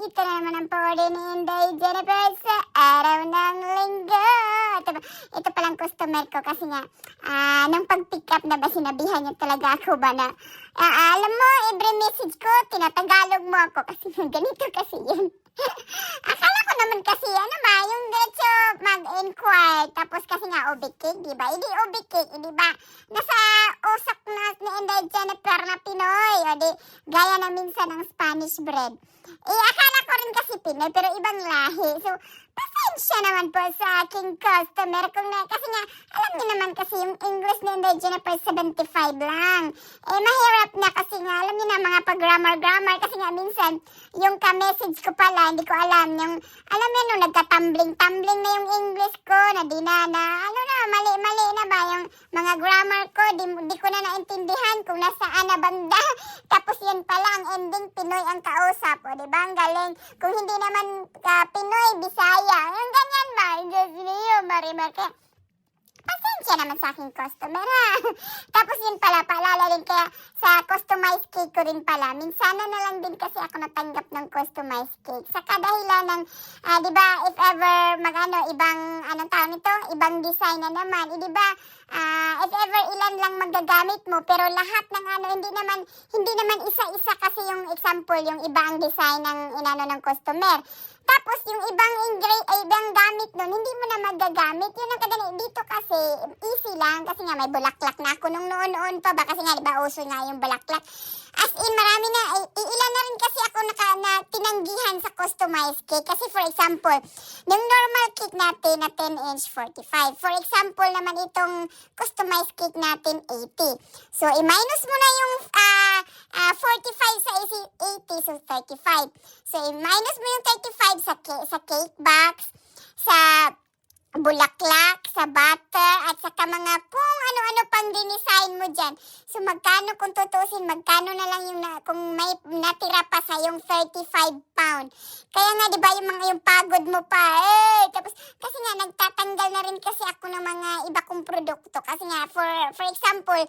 ito na naman ang pa-order ni Inday Jennifer sa araw ng linggo. Ito palang customer ko kasi nga, nung pag-pick up na ba sinabihan niya talaga ako ba na, alam mo, every message ko, tinatagalog mo ako kasi ganito kasi yun. Akala ko naman kasi, yung diretso mag-inquire, tapos kasi nga ubi cake, diba? Hindi ubi cake, diba? Nasa usap na ni Inday Jennifer na Pinoy, o di, gaya na minsan ng Spanish bread. Akala ko rin kasi Pinoy, pero ibang lahi. So, pasensya naman po sa aking customer kasi nga, alam niyo naman kasi yung English ni Inday Jennifer 75 lang. Mahirap na kasi nga, alam niyo na mga pag-grammar, kasi nga minsan, yung ka-message ko pala, hindi ko alam, alam niyo nung nagka-tumbling na yung English ko, mali na ba, yung mga grammar ko, di ko na naintindihan kung nasaan na banda. Tapos yun pala, ang ending, Pinoy ang kausap, o diba, ang galing. Kung hindi naman Pinoy, Bisaya, yung ganyan ba, Diyos niyo, Marimar, kaya, pasensya naman sa aking customer, ha. Tapos yun pala, paalala rin kaya sa customized cake ko rin pala. Minsana na lang din kasi ako natanggap ng customized cake. Sa kadahilan ng, di ba, if ever ibang design na naman, di ba, if ever ilan lang magagamit mo, pero lahat ng hindi naman isa-isa kasi yung example, yung iba ang design ng ng customer. Tapos yung ibang gamit nun, hindi mo na magagamit. Yun ang kadali. Dito kasi, easy lang. Kasi nga may bulaklak na ako nung noon pa ba. Kasi nga, diba, uso nga yung bulaklak. As in, marami na. Ilan na rin kasi ako na tinanggihan sa customized cake. Kasi for example, yung normal cake natin na 10 inch, 45. For example naman itong customized cake natin, 80. So, i-minus mo na yung 45 sa 80, so 35. So, i-minus mo yung 35 sa cake box, sa bulaklak, sa butter, at saka mga kung ano-ano pang dinesign mo dyan. So, magkano kung tutusin, magkano na lang kung may natira pa sa yung 35 pound. Kaya nga, di ba, yung pagod mo pa, tapos, kasi nga, nagtatanggal na rin kasi ako ng mga iba kong produkto. Kasi nga, for example,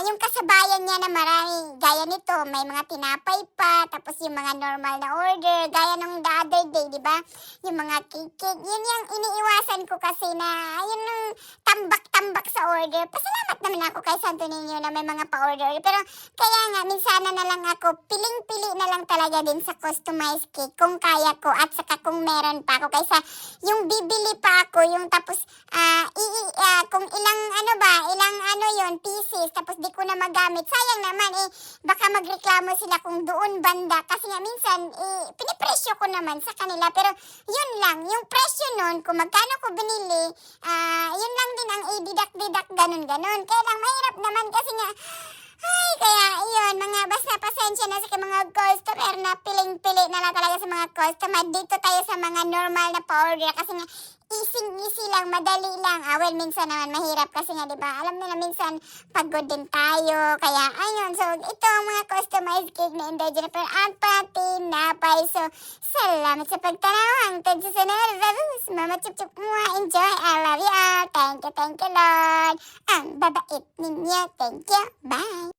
yung kasabayan niya na marami, gaya nito, may mga tinapay pa, tapos yung mga normal na order, gaya nung the other day, di ba, yung mga cake, yun yung iniiwasan ko kasi na, yun yung tambak-tambak sa order. Pasalamat naman ako kay Santo Niño na may mga pa-order. Pero, kaya nga, minsana na lang ako, piling-pili na lang talaga din sa customized cake kung kaya ko at saka kung meron pa ako. Kaysa, yung bibili pa ako, yung tapos, kung ilang pieces, tapos di ko na magamit. Sayang naman, baka magreklamo sila kung doon banda. Kasi nga, minsan, pinipresyo ko naman sa kanila. Pero, yun lang, yung presyo nun, kung magkano ko binili, yun lang din ang i-deduct, ganun. Kaya lang, mahirap naman kasi nga, kaya yun, basta pasensya na sa mga customer na piling-pili na lang talaga sa mga customer. Dito tayo sa mga normal na pa-order kasi nga, easy lang, madali lang. Well, minsan naman mahirap kasi nga, diba, alam mo na minsan pagod din tayo. Kaya, ayun, so, ito ang mga customized cake na Inday Jennifer at patinapay. So, salamat sa pagtanaw. Hanggang sa sunod. Mama chup-chup mo. Enjoy. I love you all. Thank you, Lord. Ang babait ninyo. Thank you. Bye.